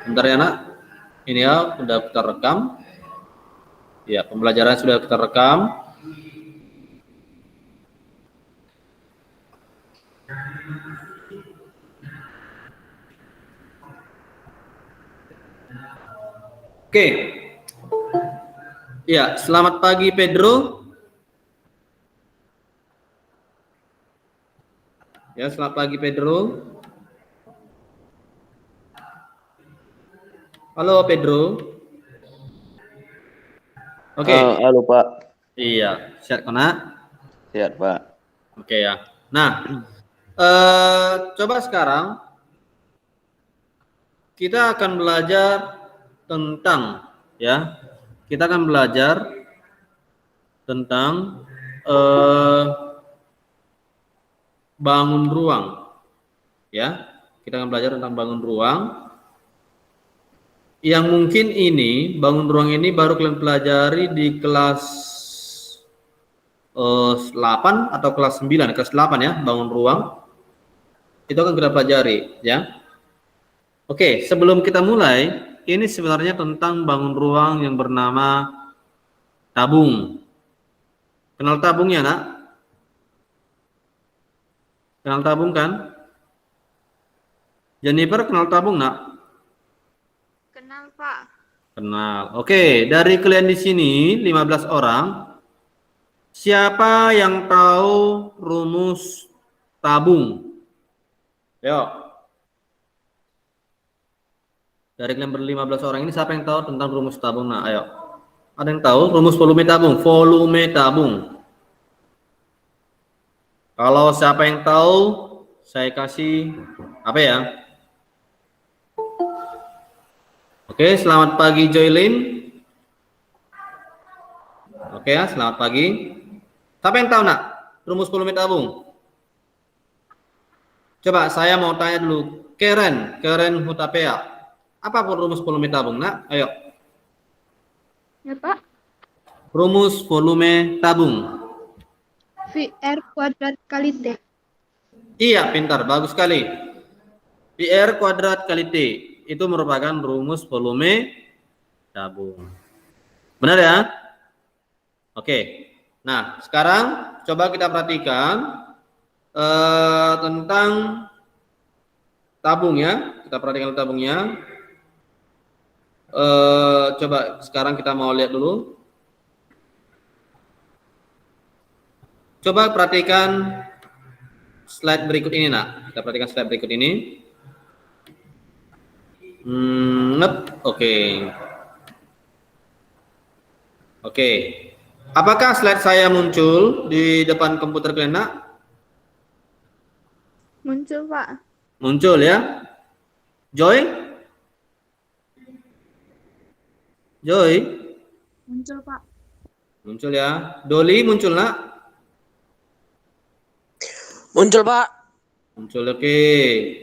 Bentar ya nak, ini ya sudah kita rekam. Ya, pembelajaran sudah kita rekam. Oke. Ya, selamat pagi Pedro. Ya, selamat pagi Pedro. Halo Pedro. Oke. Halo Pak. Iya, siap kena. Siap Pak. Oke ya. Nah, coba sekarang kita akan belajar tentang ya. Kita akan belajar tentang bangun ruang. Ya. Kita akan belajar tentang bangun ruang. Yang mungkin ini bangun ruang ini baru kalian pelajari di kelas 8 atau kelas 9, kelas 8 ya, bangun ruang. Itu akan kita pelajari ya. Oke, sebelum kita mulai, ini sebenarnya tentang bangun ruang yang bernama tabung. Kenal tabungnya, nak? Kenal tabung kan? Jennifer kenal tabung, nak? Kenal, Pak. Kenal. Oke, dari kalian di sini 15 orang, siapa yang tahu rumus tabung? Yuk. Dari kalian ber-15 orang ini siapa yang tahu tentang rumus tabung? Nah, ayo. Ada yang tahu rumus volume tabung? Volume tabung. Kalau siapa yang tahu, saya kasih apa ya? Oke, selamat pagi Joylin. Oke ya, selamat pagi. Siapa yang tahu nak rumus volume tabung? Coba saya mau tanya dulu, Keren Hutapea. Apa rumus volume tabung, nak? Ayo. Ya, Pak. Rumus volume tabung. VR kuadrat kali T. Iya, pintar, bagus sekali. PR kuadrat kali T itu merupakan rumus volume tabung. Benar ya? Oke. Nah, sekarang coba kita perhatikan tentang tabung ya. Kita perhatikan tabungnya. Coba sekarang kita mau lihat dulu. Coba perhatikan slide berikut ini, nak. Kita perhatikan slide berikut ini. Oke. Oke. Apakah slide saya muncul di depan komputer kalian, nak? Muncul, Pak. Muncul ya. Joy? Muncul, Pak. Muncul ya. Doli muncul, nak? Muncul Pak. Muncul, oke.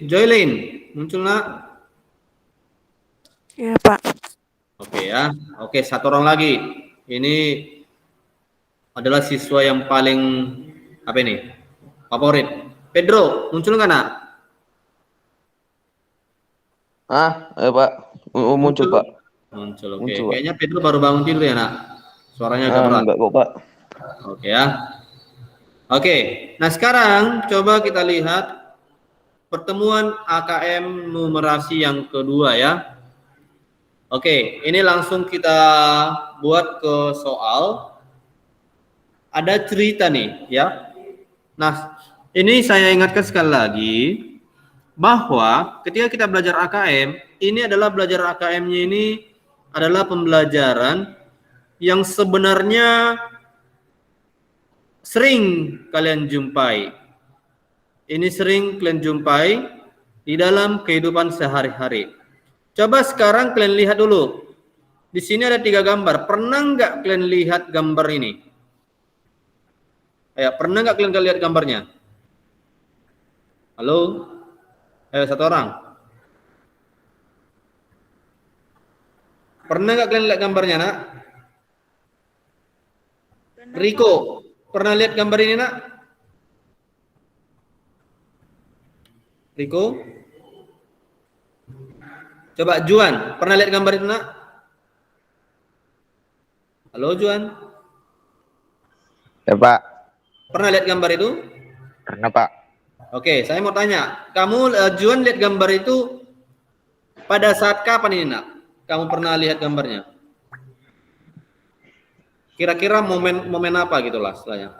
Joylin muncul, nak? Ya Pak. Oke ya. Oke, satu orang lagi. Ini adalah siswa yang paling apa ini? Favorit. Pedro, muncul nggak, nak? Ayo Pak. Muncul Pak. Muncul, oke. Muncul, Pak. Kayaknya Pedro baru bangun tidur ya, nak? Suaranya agak berat. Enggak kok Pak. Oke ya. Oke. Nah, sekarang coba kita lihat pertemuan AKM numerasi yang kedua ya. Oke, ini langsung kita buat ke soal. Ada cerita nih ya. Nah, ini saya ingatkan sekali lagi bahwa ketika kita belajar AKM, ini adalah belajar AKM-nya ini adalah pembelajaran yang sebenarnya sering kalian jumpai. Ini sering kalian jumpai di dalam kehidupan sehari-hari. Coba sekarang kalian lihat dulu. Di sini ada 3 gambar. Pernah nggak kalian lihat gambar ini? Ayo, pernah nggak kalian lihat gambarnya? Halo? Ayo, satu orang. Pernah nggak kalian lihat gambarnya, nak? Riko, pernah lihat gambar ini, nak? Riko? Coba Juan, pernah lihat gambar itu nak? Halo Juan, Ya Pak. pernah lihat gambar itu? Pernah Pak. Oke, saya mau tanya, kamu Juan lihat gambar itu pada saat kapan ini nak? Kamu pernah lihat gambarnya? Kira-kira momen apa gitulah istilahnya?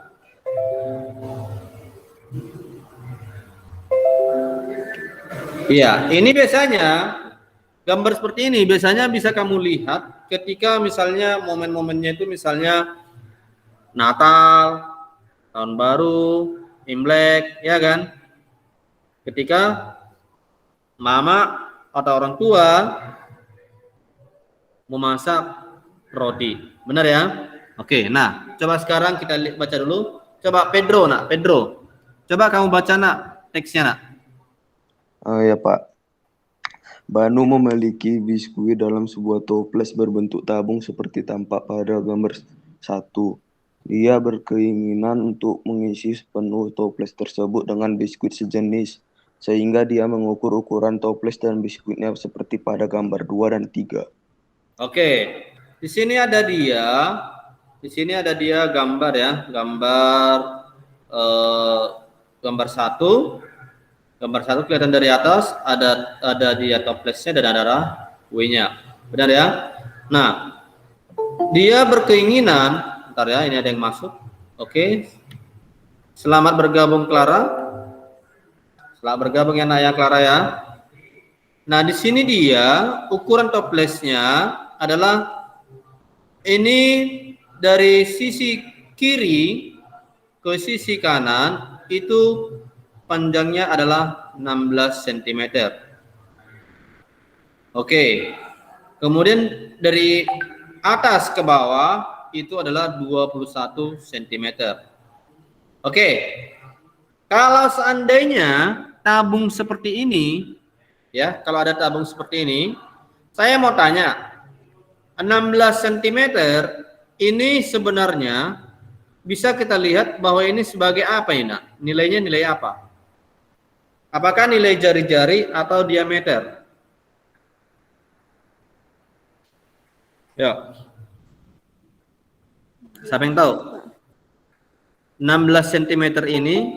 Iya, ini biasanya gambar seperti ini biasanya bisa kamu lihat ketika misalnya momen-momennya itu misalnya Natal, Tahun Baru, Imlek, ya kan? Ketika mama atau orang tua memasak roti. Benar ya? Oke, nah, coba sekarang kita baca dulu. Coba Pedro, nak, Pedro. Coba kamu baca nak teksnya nak. Oh ya Pak. Banu memiliki biskuit dalam sebuah toples berbentuk tabung seperti tampak pada gambar 1. Dia berkeinginan untuk mengisi sepenuh toples tersebut dengan biskuit sejenis, sehingga dia mengukur ukuran toples dan biskuitnya seperti pada gambar 2 dan 3. Oke, di sini ada dia gambar ya, gambar satu kelihatan dari atas, ada dia toplesnya dan ada W-nya, benar ya? Nah, dia berkeinginan, bentar ya, ini ada yang masuk. Oke, selamat bergabung Clara, selamat bergabung ya Naya Clara ya. Nah, di sini dia ukuran toplesnya adalah ini dari sisi kiri ke sisi kanan itu panjangnya adalah 16 cm. Oke. Kemudian dari atas ke bawah itu adalah 21 cm. Oke. Kalau seandainya tabung seperti ini, ya, kalau ada tabung seperti ini, saya mau tanya, 16 cm ini sebenarnya bisa kita lihat bahwa ini sebagai apa ini, nak? Nilainya nilai apa? Apakah nilai jari-jari atau diameter? Ya. Siapa yang tahu? 16 cm ini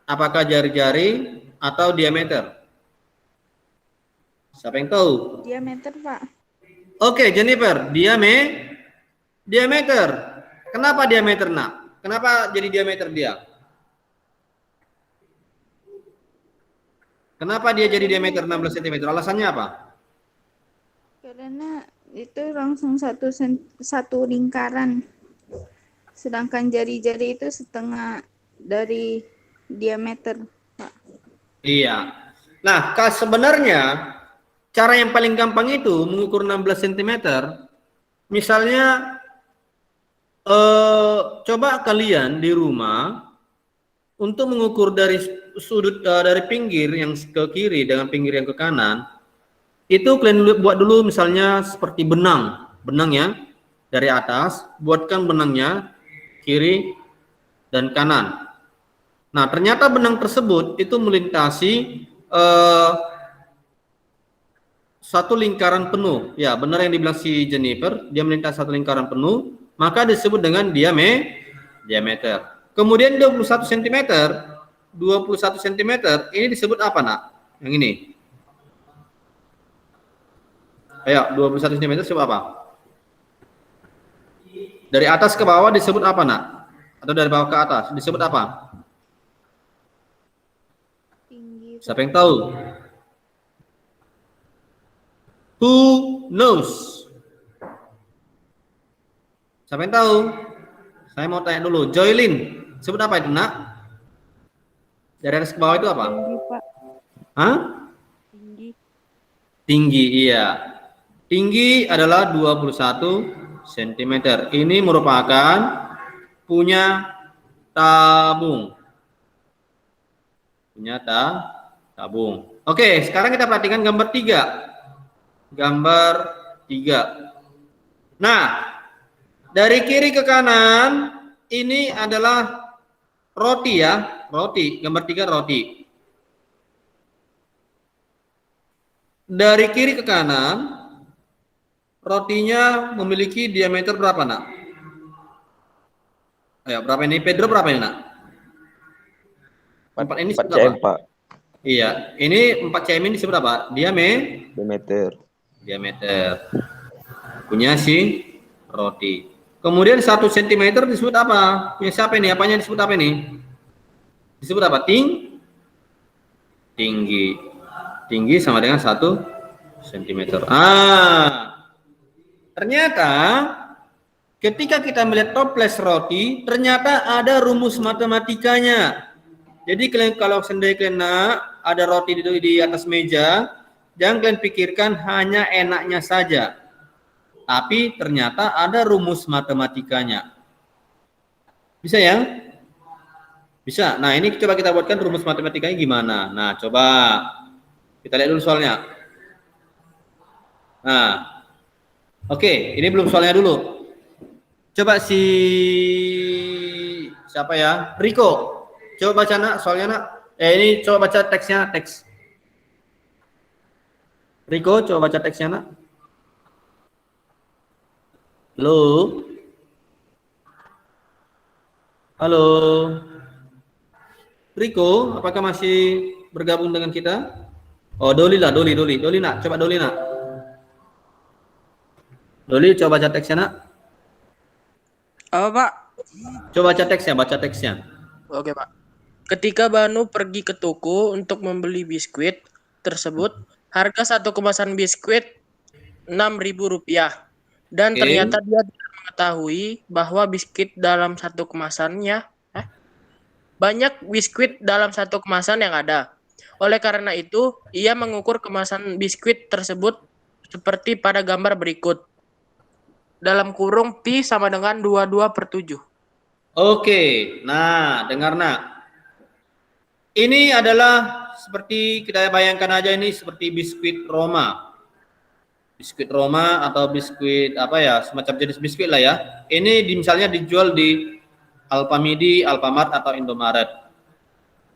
apakah jari-jari atau diameter? Siapa yang tahu? Diameter, Pak. Oke, Jennifer, diameter. Kenapa diameter, nak? Kenapa jadi diameter dia? Kenapa dia jadi diameter 16 cm? Alasannya apa? Karena itu langsung satu lingkaran. Sedangkan jari-jari itu setengah dari diameter, Pak. Iya. Nah, sebenarnya cara yang paling gampang itu mengukur 16 cm. Misalnya coba kalian di rumah untuk mengukur dari sudut dari pinggir yang ke kiri dengan pinggir yang ke kanan, itu kalian buat dulu misalnya seperti benangnya dari atas, buatkan benangnya kiri dan kanan. Nah, ternyata benang tersebut itu melintasi satu lingkaran penuh. Ya, benar yang dibilang si Jennifer, dia melintasi satu lingkaran penuh, maka disebut dengan diameter. Kemudian 21 cm ini disebut apa, nak? Yang ini. Ayo, 21 cm disebut apa? Dari atas ke bawah disebut apa, nak? Atau dari bawah ke atas disebut apa? Tinggi. Siapa yang tahu? Who knows? Siapa yang tahu? Saya mau tanya dulu. Joylin, sebut apa itu, nak? Dari atas ke bawah itu apa? Tinggi, Pak. Hah? Tinggi. Tinggi, iya. Tinggi adalah 21 cm. Ini merupakan punya tabung. Tabung. Oke, sekarang kita perhatikan gambar 3. Gambar 3. Nah, dari kiri ke kanan ini adalah roti ya, roti. Gambar 3 roti. Dari kiri ke kanan, rotinya memiliki diameter berapa, nak? Ayo, berapa ini? Pedro berapa ini, nak? 4 ini 4 disebut apa? cm, Pak. Iya, ini 4 cm ini disebut apa? Diameter. Punya si roti. Kemudian 1 cm disebut apa? Punya siapa ini? Apanya disebut apa ini? Disebut apa? Tinggi. Tinggi sama dengan 1 cm. Ternyata ketika kita melihat toples roti, ternyata ada rumus matematikanya. Jadi kalau seandainya kalian ada roti di atas meja, jangan kalian pikirkan hanya enaknya saja. Tapi ternyata ada rumus matematikanya. Bisa ya? Bisa. Nah, ini coba kita buatkan rumus matematikanya gimana. Nah, coba kita lihat dulu soalnya. Nah, oke, ini belum soalnya dulu. Coba siapa ya? Riko. Coba baca, nak, soalnya, nak. Ini coba baca teksnya, teks. Riko, coba baca teksnya, nak. Halo. Halo. Riko, apakah masih bergabung dengan kita? Oh, Doli lah, Doli, nak, coba Doli, nak. Doli, coba baca teksnya, nak. Apa, Pak? Coba baca teksnya. Oke, Pak. Ketika Banu pergi ke toko untuk membeli biskuit tersebut, harga satu kemasan biskuit Rp6.000. Dan ternyata dia tidak mengetahui bahwa biskuit dalam satu kemasannya banyak biskuit dalam satu kemasan yang ada. Oleh karena itu, ia mengukur kemasan biskuit tersebut seperti pada gambar berikut. Dalam kurung pi sama dengan 22/7. Oke, nah dengar, nak. Ini adalah seperti kita bayangkan aja, ini seperti biskuit Roma. Biskuit Roma atau biskuit apa ya, semacam jenis biskuit lah ya. Ini misalnya dijual di Alfamidi, Alfamart atau Indomaret.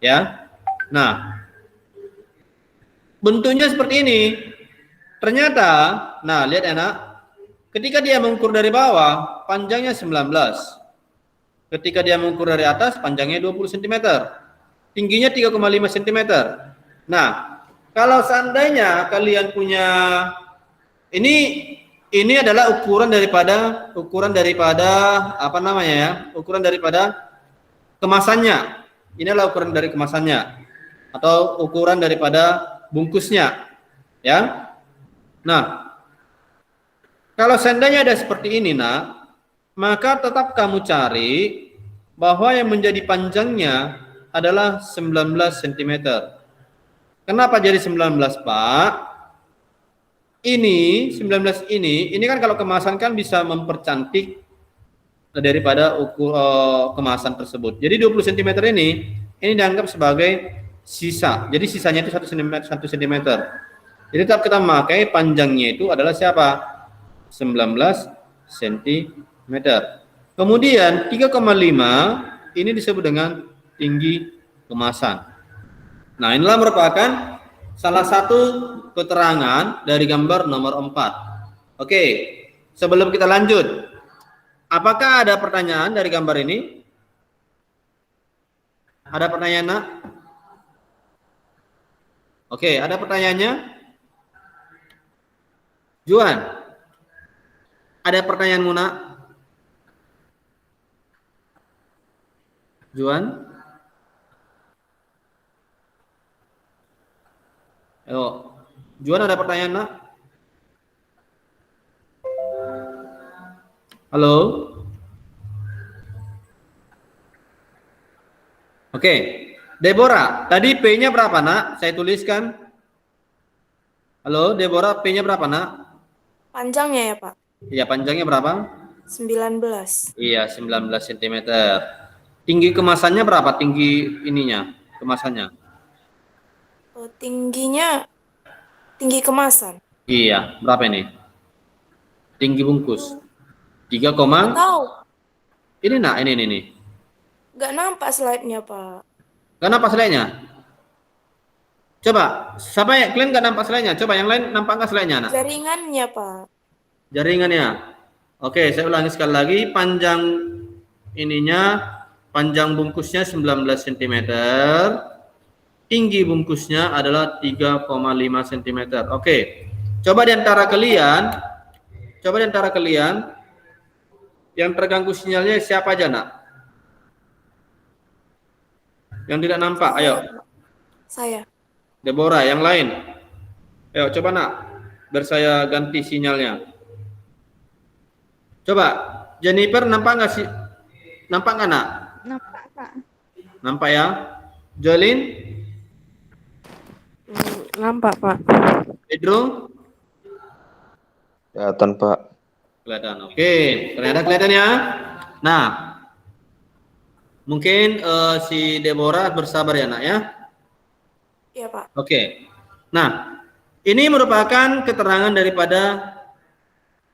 Ya. Nah, bentuknya seperti ini. Ternyata, nah lihat enak. Ketika dia mengukur dari bawah, panjangnya 19. Ketika dia mengukur dari atas, panjangnya 20 cm. Tingginya 3,5 cm. Nah, kalau seandainya kalian punya ini adalah ukuran daripada apa namanya ya? Ukuran daripada kemasannya. Ini adalah ukuran dari kemasannya atau ukuran daripada bungkusnya. Ya. Nah, kalau seandainya ada seperti ini, nak, maka tetap kamu cari bahwa yang menjadi panjangnya adalah 19 cm. Kenapa jadi 19, Pak? Ini 19 ini kan kalau kemasan kan bisa mempercantik daripada kemasan tersebut. Jadi 20 cm ini dianggap sebagai sisa. Jadi sisanya itu 1 cm. Jadi tetap kita memakai panjangnya itu adalah siapa? 19 cm. Kemudian 3,5 ini disebut dengan tinggi kemasan. Nah, inilah merupakan salah satu keterangan dari gambar nomor 4. Oke, sebelum kita lanjut, apakah ada pertanyaan dari gambar ini? Ada pertanyaan, nak? Oke, ada pertanyaannya? Juan, ada pertanyaanmu, nak? Juan? Ayo, Juan ada pertanyaan, nak? Halo? Oke, Deborah, tadi P-nya berapa, nak? Saya tuliskan. Halo, Deborah, P-nya berapa, nak? Panjangnya ya, Pak? Iya, panjangnya berapa? 19. Iya, 19 cm. Tinggi kemasannya berapa? Tinggi ininya, kemasannya? Tinggi kemasan. Iya, berapa ini? Tinggi bungkus. 3, Tahu. ini, nak, ini. Nggak nampak slide-nya, Pak. Kenapa slide-nya? Coba, siapa ya? Kalian nggak nampak selainnya? Coba yang lain nampak nggak selainnya, nak? Jaringannya, Pak. Jaringannya. Oke, saya ulangi sekali lagi. Panjang ininya, panjang bungkusnya 19 cm. Tinggi bungkusnya adalah 3,5 cm. Oke. Coba di antara kalian yang terganggu sinyalnya siapa aja, nak? Yang tidak nampak, ayo. Saya. Deborah, yang lain. Ayo, coba, nak. Biar saya ganti sinyalnya. Coba, Jennifer nampak nggak sih? Nampak nggak, nak? Nampak, Pak. Nampak ya? Jolin? Nampak, Pak. Pedro? Kelihatan, Pak. Kelihatan. Oke, ternyata kelihatan ya. Nah, mungkin si Deborah bersabar ya, nak ya. Iya, Pak. Oke. Nah, ini merupakan keterangan daripada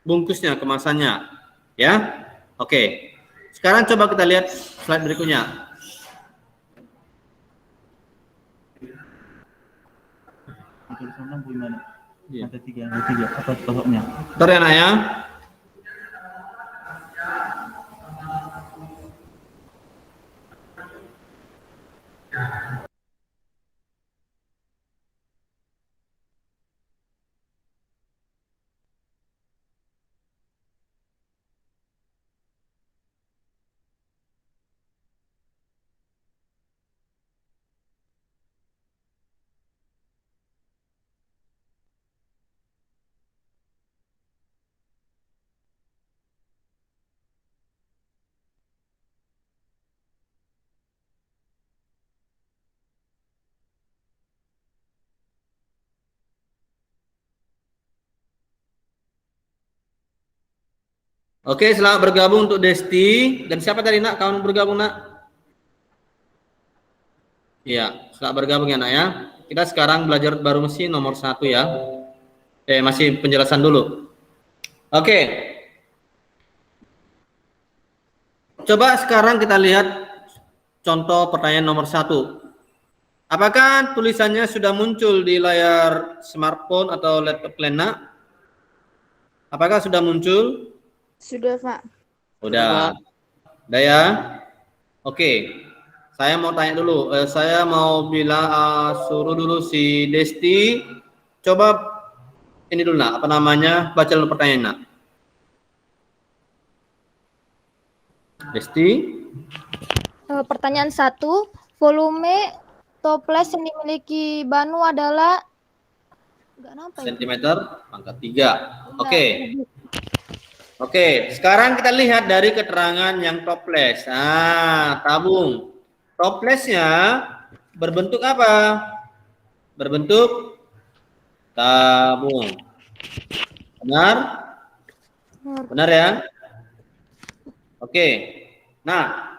bungkusnya, kemasannya. Ya. Oke. Sekarang coba kita lihat slide berikutnya. Iya. Ada tiga, apa pokoknya? Bentar ya, nak ya. Oke, selamat bergabung untuk Desti. Dan siapa tadi, nak? Kawan bergabung, nak? Iya, selamat bergabung ya, nak ya. Kita sekarang belajar baru mesin nomor 1 ya. Masih penjelasan dulu. Oke. Coba sekarang kita lihat contoh pertanyaan nomor 1. Apakah tulisannya sudah muncul di layar smartphone atau laptop kalian, nak? Apakah sudah muncul? Sudah, Pak. Udah. Udah ya? Oke. Saya mau tanya dulu. Saya mau bilang suruh dulu si Desti. Coba ini dulu, nak. Apa namanya? Baca dulu pertanyaan, nak. Desti. Pertanyaan 1, volume toples yang dimiliki Banu adalah Sentimeter pangkat 3. Oke. Oke, sekarang kita lihat dari keterangan yang toples. Tabung. Toplesnya berbentuk apa? Berbentuk tabung. Benar? Benar ya? Oke. Nah,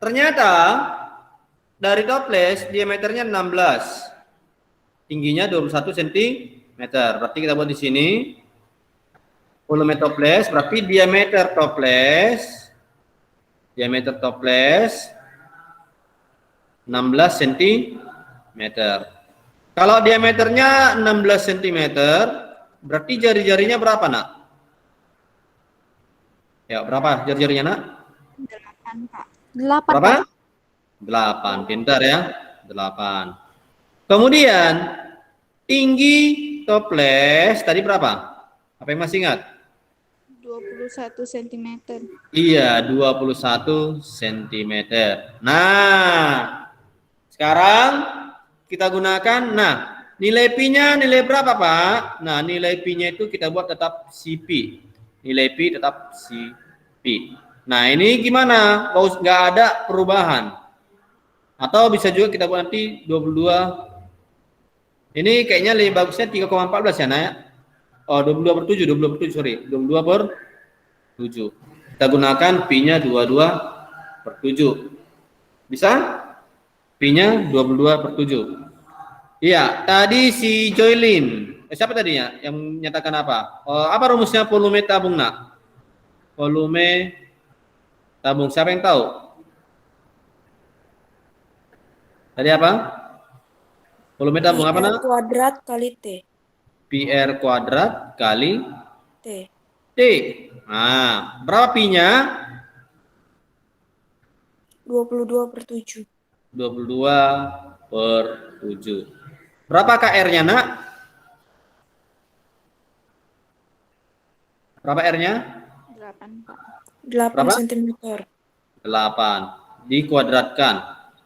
ternyata dari toples diameternya 16. Tingginya 21 cm. Berarti kita buat di sini volume toples, berarti diameter toples 16 cm. Kalau diameternya 16 cm, berarti jari-jarinya berapa, nak? Ya, berapa jari-jarinya, nak? 8, Pak. 8. Berapa? 8. Pintar ya. 8. Kemudian tinggi toples tadi berapa? Apa yang masih ingat? 21 cm. Iya, 21 cm. Nah, sekarang kita gunakan, nilai Pi-nya nilai berapa, Pak? Nah, nilai Pi-nya itu kita buat tetap CP. Nilai Pi tetap CP. Nah, ini gimana? Nggak ada perubahan. Atau bisa juga kita buat nanti 22. Ini kayaknya lebih bagusnya 3,14 ya, Nak? Oh, 22/7, 22/7. Kita gunakan Pi-nya 22/7. Bisa? Pi-nya 22/7. Iya, tadi si Joylin. Siapa tadinya yang menyatakan apa? Apa rumusnya volume tabung, nak? Volume tabung. Siapa yang tahu? Tadi apa? Volume tabung apa, nak? kuadrat kali T. PR kuadrat kali T. T. Nah, berapa Pi-nya? 22/7. 22/7. Berapa KR-nya, nak? Berapa R-nya? 8, Pak. 8 Berapa? cm. 8. Dikuadratkan.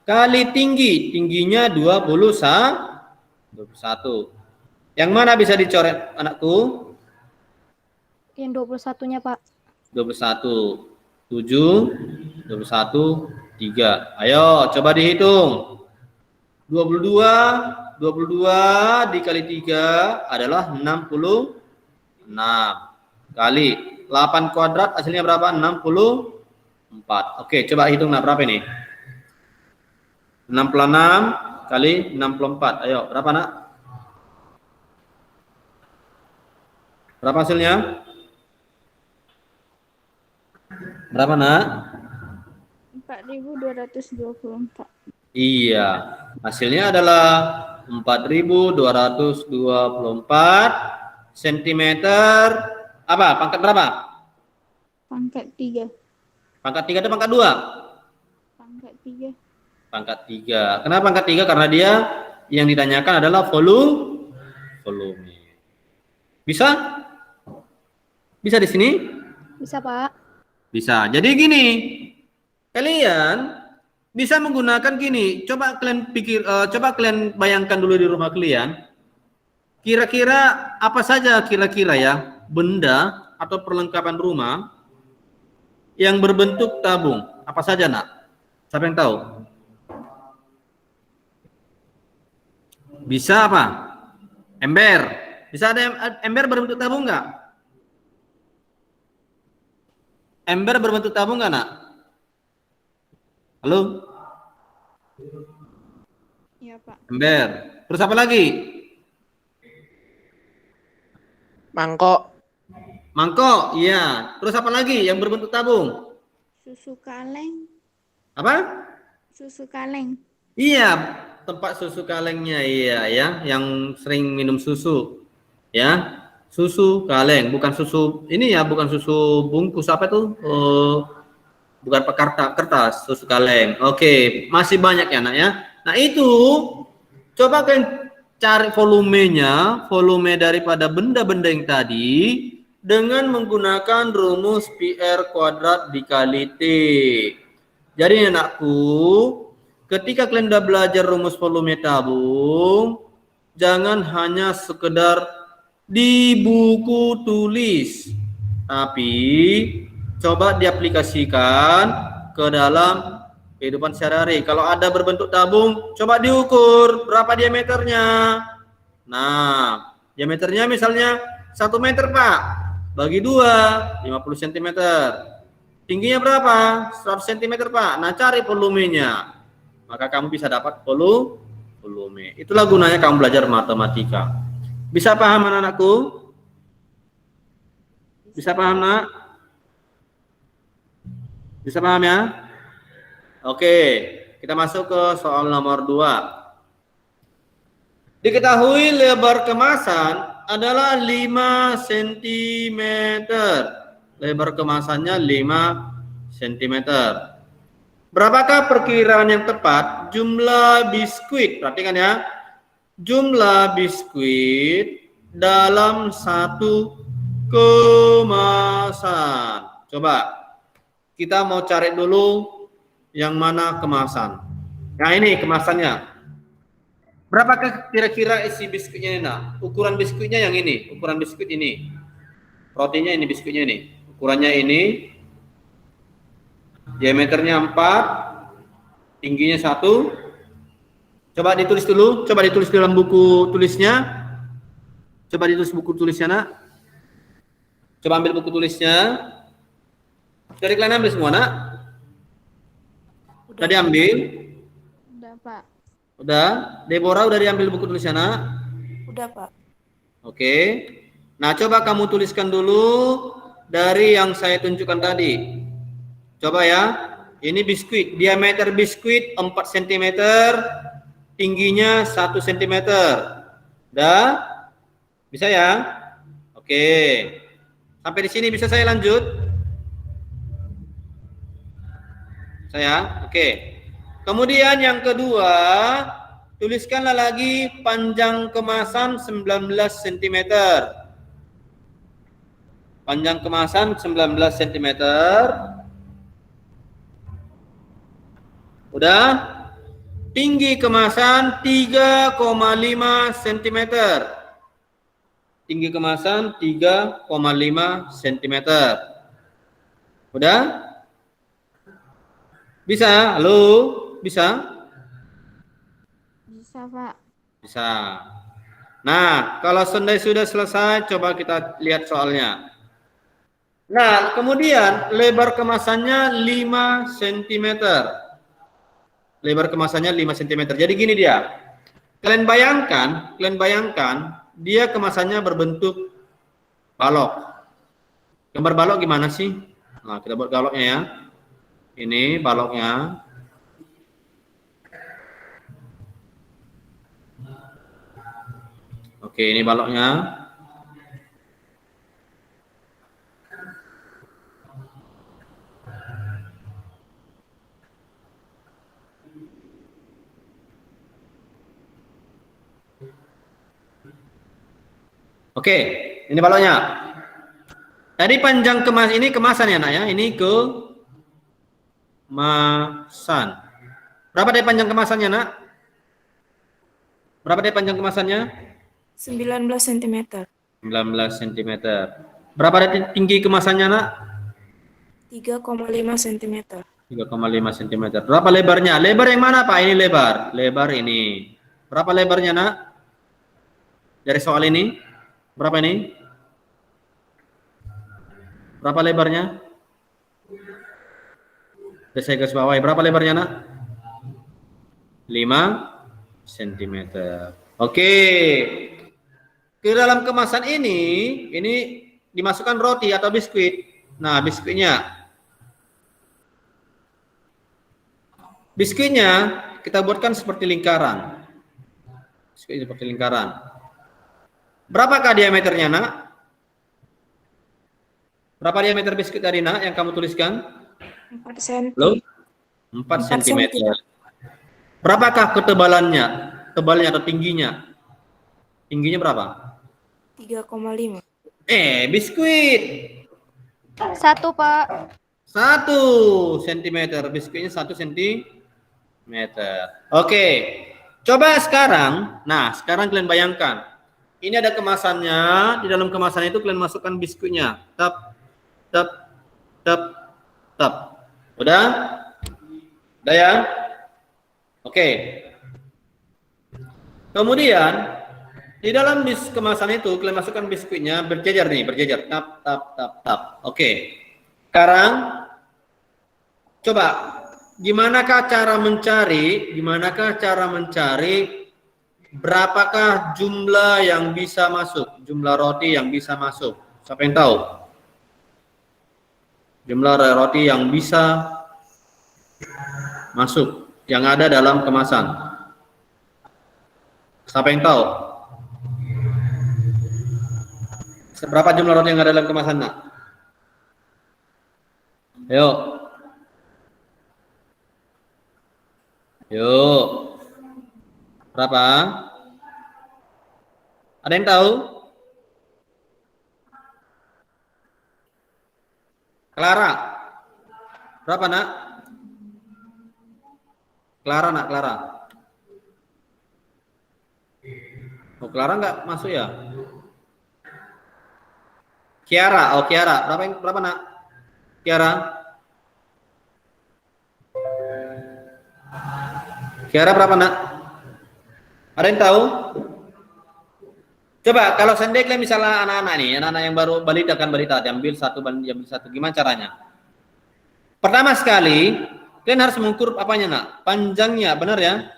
Kali tinggi. Tingginya 21. Yang mana bisa dicoret, anakku? Yang 21-nya, Pak. 21. 7, 21, 3. Ayo, coba dihitung. 22 dikali 3 adalah 66. Kali 8 kuadrat hasilnya berapa? 64. Oke, coba hitung, nah, berapa ini? 66 kali 64. Ayo, berapa, nak? Berapa hasilnya? Berapa, nak? 4.224. Iya, hasilnya adalah 4.224 cm. Apa? Pangkat berapa? Pangkat 3. Pangkat 3 atau pangkat 2? Pangkat 3. Pangkat 3. Kenapa pangkat 3? Karena dia yang ditanyakan adalah volume. Bisa? Bisa di sini? Bisa, Pak. Bisa. Jadi gini, kalian bisa menggunakan gini. Coba kalian coba kalian bayangkan dulu di rumah kalian. Kira-kira apa saja kira-kira ya benda atau perlengkapan rumah yang berbentuk tabung? Apa saja, nak? Siapa yang tahu? Bisa apa? Ember. Bisa ada ember berbentuk tabung nggak? Ember berbentuk tabung nggak, nak? Halo? Iya, Pak. Ember. Terus apa lagi? Mangkok. Mangkok, iya. Terus apa lagi yang berbentuk tabung? Susu kaleng. Apa? Susu kaleng. Iya, tempat susu kalengnya, iya ya, yang sering minum susu, ya, susu kaleng, bukan susu ini ya, bukan susu bungkus apa itu, bukan kertas, susu kaleng. Oke, masih banyak ya, nak ya. Nah itu, coba kalian cari volumenya, volume daripada benda-benda yang tadi dengan menggunakan rumus PR kuadrat dikali T. Jadi anakku, ketika kalian sudah belajar rumus volume tabung, jangan hanya sekedar di buku tulis, tapi coba diaplikasikan ke dalam kehidupan sehari-hari. Kalau ada berbentuk tabung, coba diukur berapa diameternya. Nah, diameternya misalnya 1 meter, Pak. Bagi 2, 50 cm. Tingginya berapa? 100 cm, Pak. Nah, cari volumenya. Maka kamu bisa dapat volume. Itulah gunanya kamu belajar matematika. Bisa paham, anak-anakku? Bisa paham, nak? Bisa paham ya? Oke, kita masuk ke soal nomor 2. Diketahui lebar kemasan adalah 5 cm. Lebar kemasannya 5 cm. Berapakah perkiraan yang tepat jumlah biskuit? Perhatikan ya. Jumlah biskuit dalam satu kemasan. Coba kita mau cari dulu yang mana kemasan. Nah ini kemasannya. Berapakah kira-kira isi biskuitnya ini? Nah, ukuran biskuitnya yang ini. Ukuran biskuit ini. Rotinya ini, biskuitnya ini. Ukurannya ini. Diameternya 4. Tingginya 1. Coba ditulis dulu. Coba ditulis dalam buku tulisnya. Coba ditulis buku tulisnya, nak. Coba ambil buku tulisnya. Jadi kalian ambil semua, nak. Udah diambil? Udah, Pak. Udah? Deborah udah diambil buku tulisnya, nak? Udah, Pak. Oke. Nah, coba kamu tuliskan dulu dari yang saya tunjukkan tadi. Coba ya. Ini biskuit. Diameter biskuit 4 cm. tingginya 1 cm. Udah? Bisa ya? Oke. Sampai di sini bisa saya lanjut? Saya? Oke. Kemudian yang kedua, tuliskanlah lagi panjang kemasan 19 cm. Panjang kemasan 19 cm. Udah? Tinggi kemasan 3,5 cm. Tinggi kemasan 3,5 cm. Udah? Bisa? Halo? Bisa? Bisa, Pak. Bisa. Nah, kalau sudah selesai, coba kita lihat soalnya. Nah, kemudian lebar kemasannya 5 cm. Lebar kemasannya 5 cm. Jadi gini dia. Kalian bayangkan dia kemasannya berbentuk balok. Gambar balok gimana sih? Nah, kita buat baloknya ya. Ini baloknya. Oke, ini baloknya. Oke, ini baloknya. Tadi panjang kemasan ya nak ya. Ini kemasan. Berapa dari panjang kemasannya nak? Berapa dari panjang kemasannya? 19 cm. 19 cm. Berapa dari tinggi kemasannya nak? 3,5 cm. 3,5 cm. Berapa lebarnya? Lebar yang mana Pak? Ini lebar. Lebar ini. Berapa lebarnya nak? Dari soal ini? Berapa ini? Berapa lebarnya? Saya garis bawahi. Berapa lebarnya nak? 5 cm. Oke. Ke dalam kemasan ini dimasukkan roti atau biskuit. Nah, biskuitnya kita buatkan seperti lingkaran. Biskuit seperti lingkaran. Berapakah diameternya, nak? Berapa diameter biskuit tadi, nak, yang kamu tuliskan? 4 cm. Loh? 4 cm. Berapakah ketebalannya? Tebalnya atau tingginya? Tingginya berapa? 3,5. Biskuit. 1, Pak. 1 cm. Biskuitnya 1 cm. Oke. Coba sekarang. Nah, sekarang kalian bayangkan. Ini ada kemasannya. Di dalam kemasan itu kalian masukkan biskuitnya. Tap. Udah? Udah ya? Oke. Kemudian di dalam kemasan itu kalian masukkan biskuitnya berjejer nih, berjejer. Tap. Oke. Sekarang coba gimana cara mencari berapakah jumlah yang bisa masuk, jumlah roti yang bisa masuk? Siapa yang tahu? Jumlah roti yang bisa masuk yang ada dalam kemasan. Siapa yang tahu? Berapa jumlah roti yang ada dalam kemasan, nak? Yuk. Berapa? Ada yang tahu? Clara. Berapa, nak? Clara. Oh, Clara nggak masuk ya? Kiara. Berapa, nak? Kiara berapa, nak? Ada yang tahu? Coba kalau seandainya kalian misalnya anak-anak yang baru balita diambil satu, gimana caranya? Pertama sekali, kalian harus mengukur apanya, nak? Panjangnya, benar ya?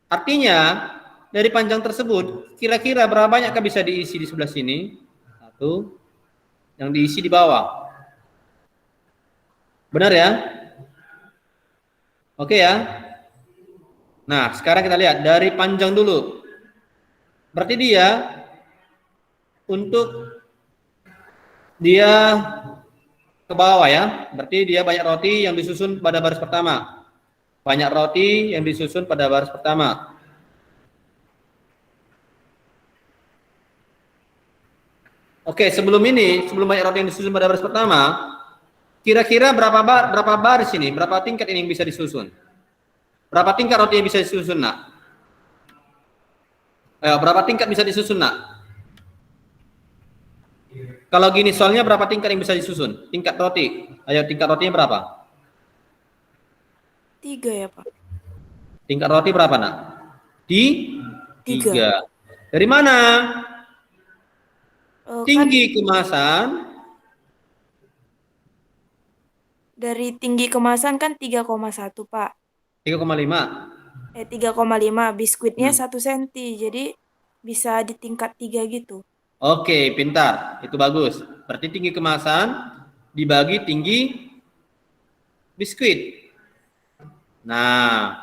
Artinya, dari panjang tersebut, kira-kira berapa banyakkah bisa diisi di sebelah sini? 1, yang diisi di bawah. Benar ya? Oke ya? Nah, sekarang kita lihat dari panjang dulu. Berarti dia ke bawah ya. Berarti dia banyak roti yang disusun pada baris pertama. Banyak roti yang disusun pada baris pertama. Oke, sebelum banyak roti yang disusun pada baris pertama, kira-kira berapa baris ini? Berapa tingkat ini yang bisa disusun? Berapa tingkat roti yang bisa disusun, Nak? Ayo, berapa tingkat bisa disusun, Nak? Kalau gini soalnya berapa tingkat yang bisa disusun? Tingkat roti. Ayo, tingkat rotinya berapa? 3 ya, Pak. Tingkat roti berapa, Nak? Tiga. 3. Dari mana? Kan Tinggi kemasan. dari tinggi kemasan kan 3,1, Pak. 3,5. 3,5. Biskuitnya 1 senti. Jadi bisa di tingkat 3 gitu. Oke, pintar. Itu bagus. Berarti tinggi kemasan dibagi tinggi biskuit. Nah,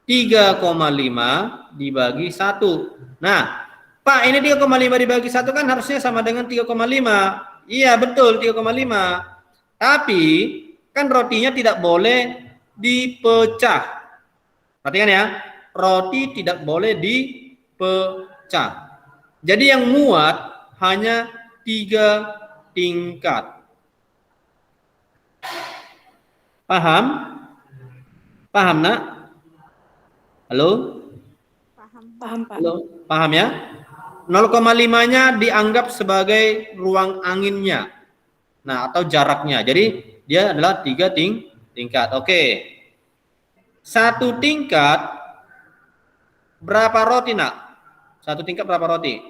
3,5 dibagi 1. Nah, Pak, ini 3,5 dibagi 1 kan harusnya sama dengan 3,5. Iya, betul, 3,5. Tapi, kan rotinya tidak boleh dipecah. Perhatikan ya, roti tidak boleh dipecah. Jadi yang muat hanya 3 tingkat. Paham? Paham, Nak? Halo? Paham, Pak. Halo? Paham ya? 0,5-nya dianggap sebagai ruang anginnya. Nah, atau jaraknya. Jadi dia adalah 3 tingkat. Oke. 1 tingkat berapa roti, Nak? 1 tingkat berapa roti?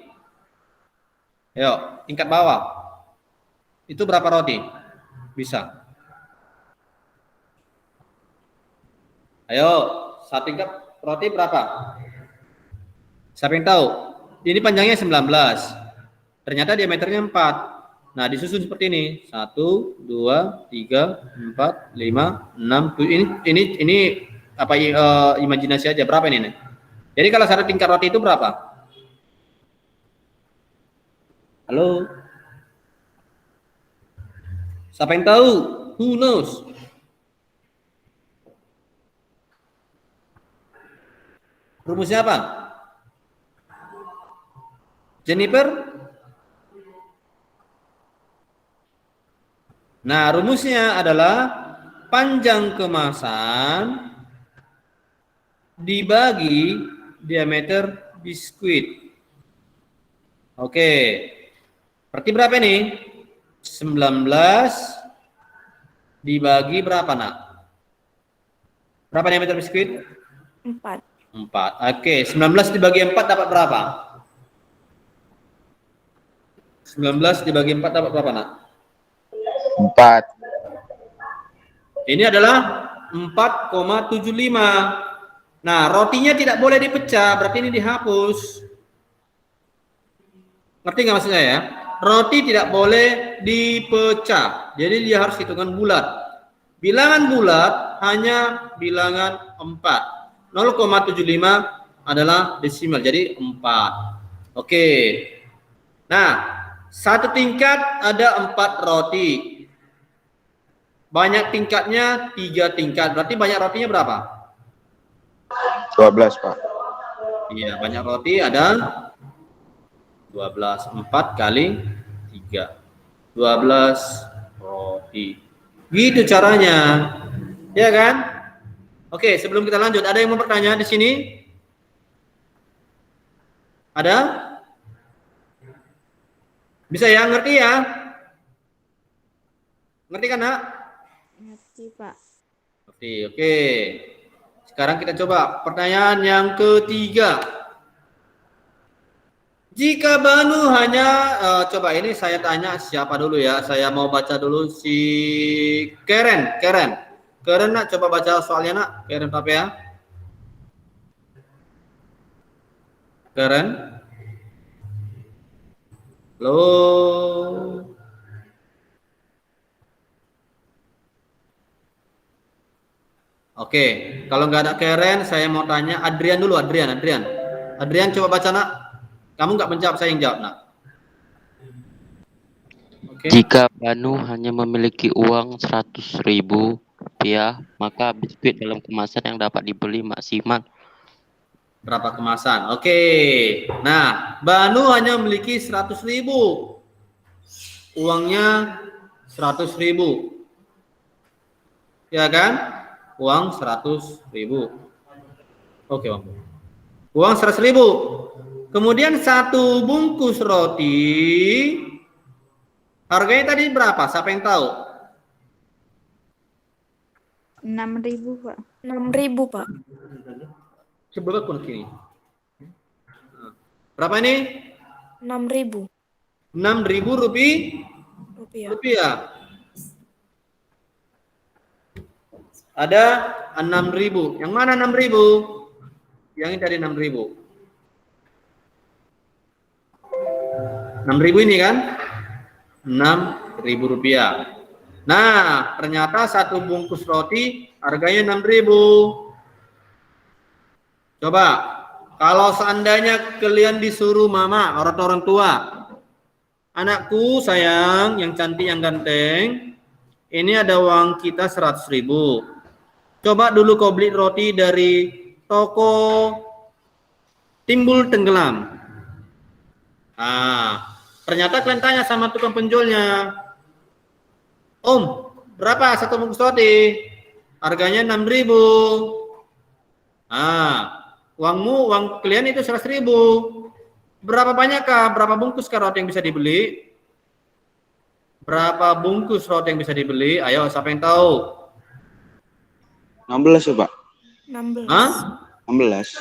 Ayo, tingkat bawah. Itu berapa roti? Bisa. Ayo, 1 tingkat roti berapa? Siapa yang tahu? Ini panjangnya 19. Ternyata diameternya 4. Nah, disusun seperti ini. 1, 2, 3, 4, 5, 6, 7. Ini apa imajinasi aja. Berapa ini? Jadi kalau 1 tingkat roti itu berapa? Halo? Siapa yang tahu? Who knows? Rumusnya apa? Jennifer? Nah, rumusnya adalah panjang kemasan dibagi diameter biskuit. Oke. Berarti berapa ini? 19 dibagi berapa, Nak? Berapa diameter biskuit? 4. 4. Oke, 19 dibagi 4 dapat berapa? 19 dibagi 4 dapat berapa, Nak? 4. Ini adalah 4,75. Nah, rotinya tidak boleh dipecah, berarti ini dihapus. Ngerti nggak maksudnya ya? Roti tidak boleh dipecah, jadi dia harus hitungan bulat. Bilangan bulat hanya bilangan 4. 0,75 adalah desimal, jadi 4. Oke. Nah, 1 tingkat ada 4 roti. Banyak tingkatnya 3 tingkat. Berarti banyak rotinya berapa? 12, Pak. Iya, banyak roti ada 12. 4 kali 3. 12 roti. Gitu caranya. Ya kan? Oke, sebelum kita lanjut, ada yang mau bertanya di sini? Ada? Bisa ya? Ngerti ya? Ngerti kan, Nak? Ngerti, Pak. Ngerti, oke. Sekarang kita coba pertanyaan yang ketiga. Jika Banu hanya, coba ini saya tanya siapa dulu ya? Saya mau baca dulu si Karen. Karen, Nak, coba baca soalnya, Nak. Karen, apa ya? Karen? Halo? Oke, kalau nggak ada Karen, saya mau tanya Adrian dulu. Adrian coba baca nak. Kamu nggak menjawab, saya yang jawab nak. Oke. Jika Banu hanya memiliki uang 100.000 rupiah, maka biskuit dalam kemasan yang dapat dibeli maksimal Berapa kemasan? Oke. Nah, Banu hanya memiliki 100.000. Uangnya 100.000. Ya kan? Uang 100.000. Oke, Bang. Uang 100.000. Kemudian satu bungkus roti harganya tadi berapa? Siapa yang tahu? 6.000, Pak. 6.000, Pak. Seberapa pun kini? Berapa ini? 6.000 6.000 rupiah. Ada 6.000. Yang mana 6.000? Yang ini tadi 6.000. 6.000 ini kan? 6.000 rupiah. Nah, ternyata satu bungkus roti harganya 6.000. Coba, kalau seandainya kalian disuruh mama, orang tua, anakku sayang, yang cantik, yang ganteng, ini ada uang kita 100.000. Coba dulu kau beli roti dari toko Timbul Tenggelam. Nah, ternyata kalian tanya sama tukang penjualnya, Om, berapa satu bungkus roti? Harganya 6.000. Nah, uang kalian itu 100.000. Berapa banyakkah? Berapa bungkus roti yang bisa dibeli? Berapa bungkus roti yang bisa dibeli? Ayo, siapa yang tahu? 16 ya, Pak. 16. Hah? 16.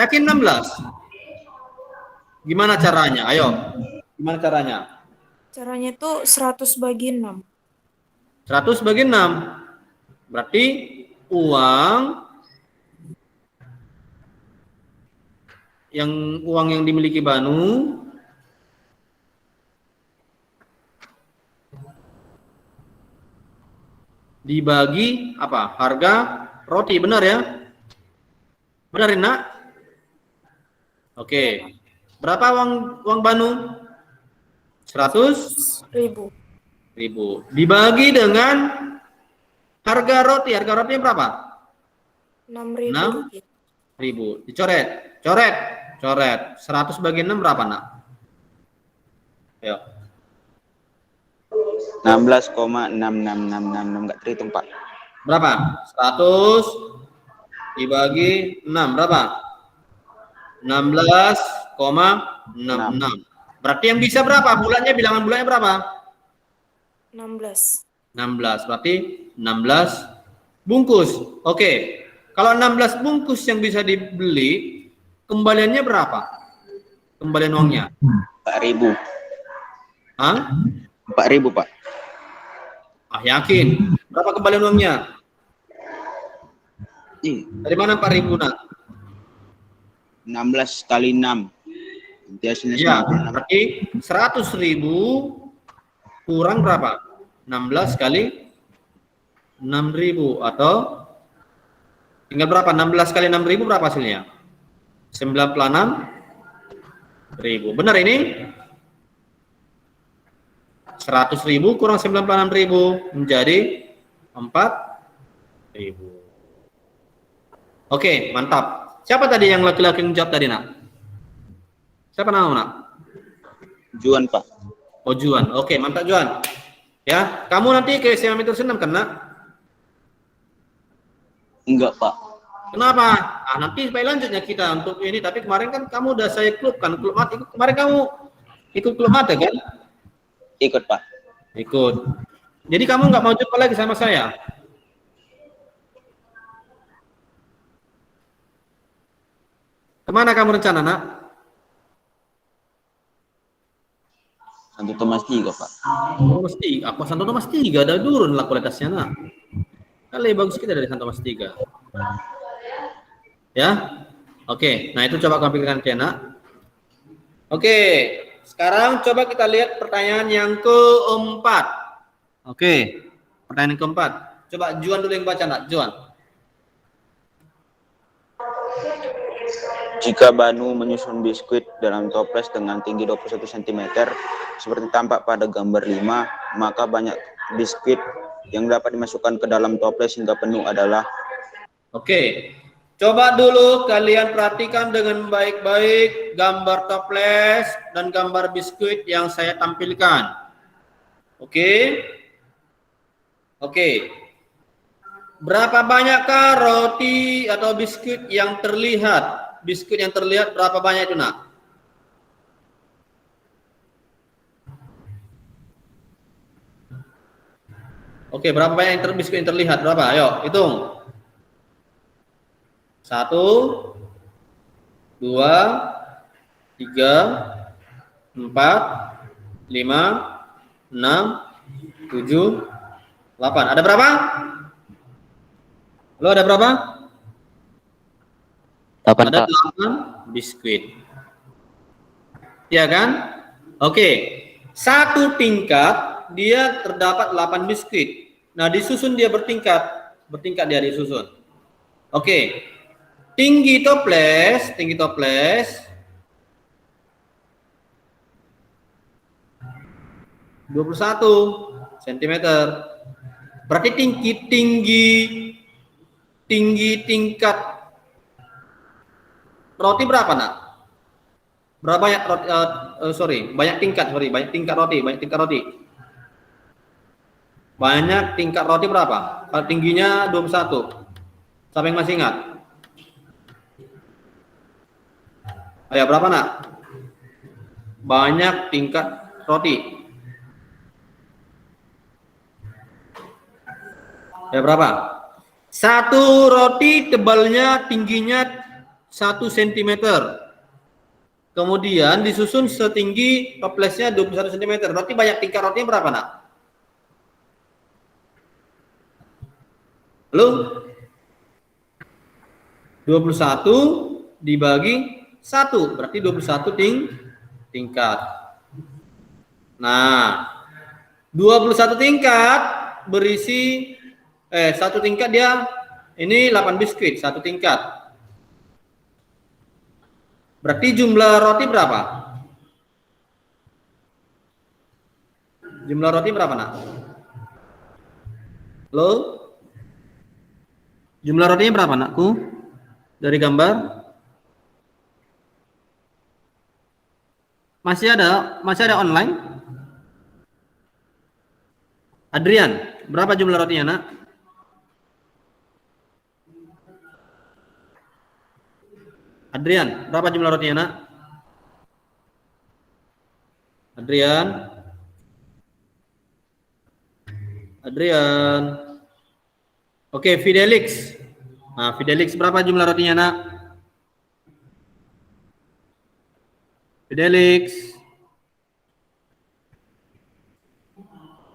Yakin 16? Gimana caranya? Ayo. Gimana caranya? Caranya itu 100 bagi 6. 100 bagi 6. Berarti uang yang dimiliki Banu dibagi apa? Harga roti, benar ya? Benar, Nak? Oke. Berapa uang Banu? 100.000. 1.000. Dibagi dengan harga roti. Harga rotinya berapa? 6.000 rupiah. 6.000. Coret. 100 bagi 6 berapa, Nak? Ayo. 16,66666 enggak terhitung, Pak. Berapa? 100 dibagi 6 berapa? 16,66. Berarti yang bisa berapa? Bulannya, bilangan bulannya berapa? 16. 16. Berarti 16 bungkus. Oke. Kalau 16 bungkus yang bisa dibeli, kembaliannya berapa? Kembalian uangnya? 4.000. Hah? 4.000, Pak. Ah, yakin? Berapa kembalian uangnya? Dari mana 4.000, Nak? 16 kali 6. Nanti hasilnya Ya, 96. berarti 100.000 kurang berapa? 16 kali 6.000 atau tinggal berapa? 16 kali 6.000 berapa hasilnya? 96.000. Benar ini? 100.000 kurang 96.000 menjadi 4.000. Oke, mantap. Siapa tadi yang laki-laki yang jawab tadi, Nak? Siapa nama, Nak? Juan, Pak. Oh, Juan. Oke, mantap, Juan. Ya, kamu nanti ke SMA Metro 6 kan, Nak? Enggak, Pak. Kenapa? Ah, nanti supaya lanjutnya kita untuk ini. Tapi kemarin kan kamu udah saya klub kan, klub mata. Kemarin kamu ikut klub mata kan? Ikut, Pak. Ikut. Jadi kamu nggak mau jumpa lagi sama saya? Kemana kamu rencana, Nak? Santo Tomas 3, Pak. Thomas 3. Apa Santo Thomas 3? Ada turun lah kualitasnya, Nak. Kan lebih bagus kita dari Santo Thomas 3. Ya? Oke. Nah, itu coba kamu pikirkan, Nak. Oke. Sekarang coba kita lihat pertanyaan yang keempat. Oke. Pertanyaan yang keempat. Coba Juan dulu yang baca, nak. Juan. Jika Banu menyusun biskuit dalam toples dengan tinggi 21 cm, seperti tampak pada gambar 5, maka banyak biskuit yang dapat dimasukkan ke dalam toples hingga penuh adalah... Oke. Coba dulu kalian perhatikan dengan baik-baik gambar toples dan gambar biskuit yang saya tampilkan. Oke. Oke. Berapa banyakkah roti atau biskuit yang terlihat? Biskuit yang terlihat berapa banyak itu, nak? Oke, berapa banyak biskuit yang terlihat? Berapa? Ayo, hitung. 1, 2, 3, 4, 5, 6, 7, 8. Ada berapa? Halo, ada berapa? 8, Ada Pak. 8 biskuit. Ya kan? Oke. Satu tingkat dia terdapat 8 biskuit. Nah, disusun dia bertingkat. Bertingkat dia disusun. Oke. Tinggi toples 21 cm. Berarti tinggi tingkat roti berapa, nak? Berapa banyak roti? Banyak tingkat roti. Banyak tingkat roti berapa? Kalau tingginya 21. Siapa yang masih ingat? Ayo, berapa, nak? Banyak tingkat roti. Ya, berapa? Satu roti tebalnya tingginya 1 cm. Kemudian disusun setinggi toplesnya 21 cm. Berarti banyak tingkat rotinya berapa, nak? Halo? 21 dibagi 1. Berarti 21 tingkat. Nah, 21 tingkat berisi satu tingkat dia ini 8 biskuit, satu tingkat. Berarti jumlah roti berapa? Jumlah roti berapa, nak? Halo? Jumlah rotinya berapa, nakku? Dari gambar? Masih ada online? Adrian, berapa jumlah rotinya, nak? Adrian, berapa jumlah rotinya, nak? Adrian. Oke, Fidelix. Nah, Fidelix berapa jumlah rotinya, nak? Fidelix.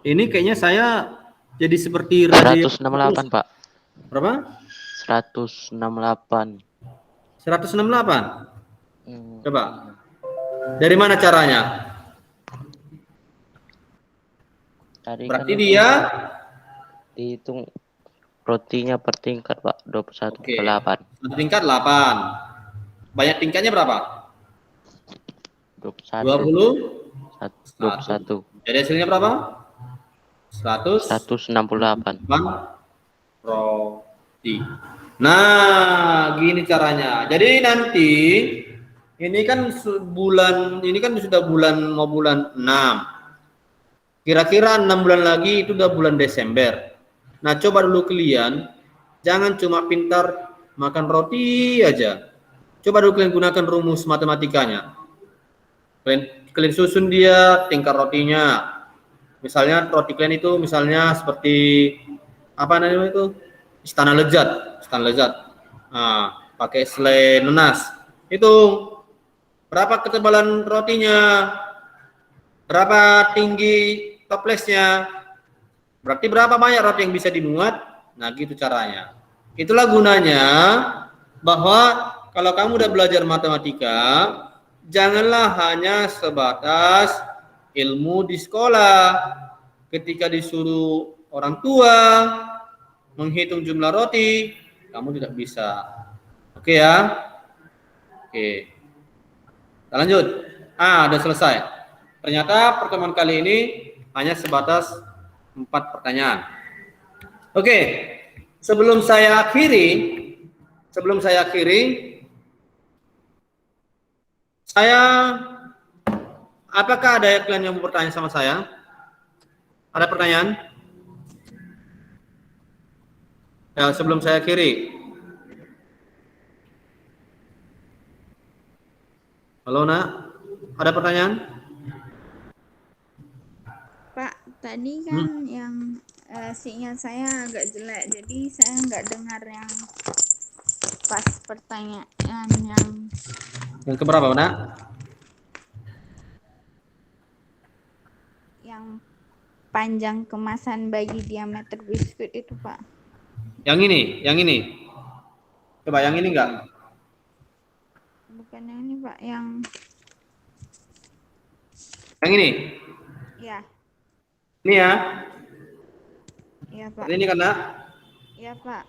Ini kayaknya saya jadi seperti radio. 168, Pak. Berapa? 168. 168. Coba. Dari mana caranya? Tadi Berarti kan dia dihitung rotinya per tingkat, Pak. 21 Oke. per 8. Satu tingkat 8. Banyak tingkatnya berapa? 21. 21. Jadi hasilnya berapa? 168. Roti. Nah, gini caranya. Jadi nanti ini kan sudah mau bulan 6. Kira-kira 6 bulan lagi itu udah bulan Desember. Nah, coba dulu kalian jangan cuma pintar makan roti aja. Coba dulu kalian gunakan rumus matematikanya. Kalian susun dia tingkat rotinya. Misalnya roti kalian itu misalnya seperti apa namanya itu? Istana lezat. Nah, pakai selai nenas. Hitung berapa ketebalan rotinya, berapa tinggi toplesnya, berarti berapa banyak roti yang bisa dimuat. Nah, gitu caranya. Itulah gunanya bahwa kalau kamu udah belajar matematika, janganlah hanya sebatas ilmu di sekolah. Ketika disuruh orang tua, menghitung jumlah roti, kamu tidak bisa. Oke ya? Oke. Kita lanjut. Udah selesai. Ternyata pertemuan kali ini hanya sebatas 4 pertanyaan. Oke. Sebelum saya akhiri, apakah ada kalian yang mau bertanya sama saya? Ada pertanyaan? Ya, sebelum saya akhiri. Halo, Nak. Ada pertanyaan? Pak, tadi kan yang sinyal saya agak jelek, jadi saya nggak dengar yang pas pertanyaan Yang keberapa, Nak? yang panjang kemasan bagi diameter biskuit itu, Pak. Yang ini. Coba yang ini enggak? Bukan yang ini, Pak, yang ini. ya, Ini ya. ya, Pak. Ini kan, Nak? Ya, Pak.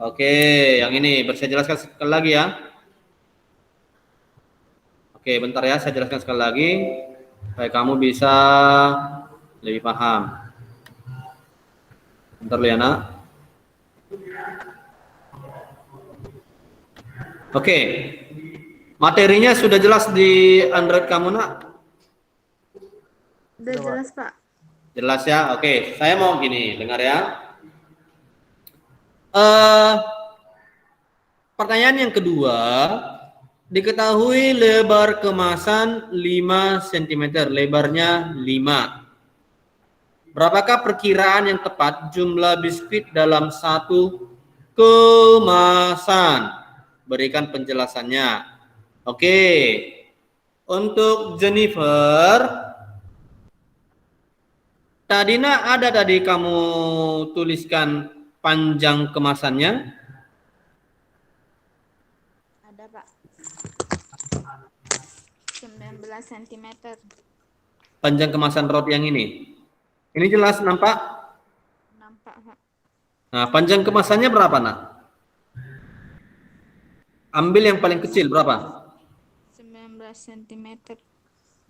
Oke, yang ini. Saya jelaskan sekali lagi ya. Oke, bentar ya, saya jelaskan sekali lagi supaya kamu bisa lebih paham. Bentar ya, Nak. Oke. Materinya sudah jelas di Android kamu, Nak? Udah jelas, Pak. Jelas ya? Oke, saya mau gini, dengar ya. Pertanyaan yang kedua, diketahui lebar kemasan 5 cm, lebarnya 5. Berapakah perkiraan yang tepat jumlah biskuit dalam satu kemasan? Berikan penjelasannya. Oke. Untuk Jennifer, tadi kamu tuliskan panjang kemasannya? Ada, Pak. 19 cm. Panjang kemasan roti yang ini. Ini jelas nampak? Nampak, Pak. Nah, panjang kemasannya berapa, Nak? Ambil yang paling kecil berapa? 19 cm.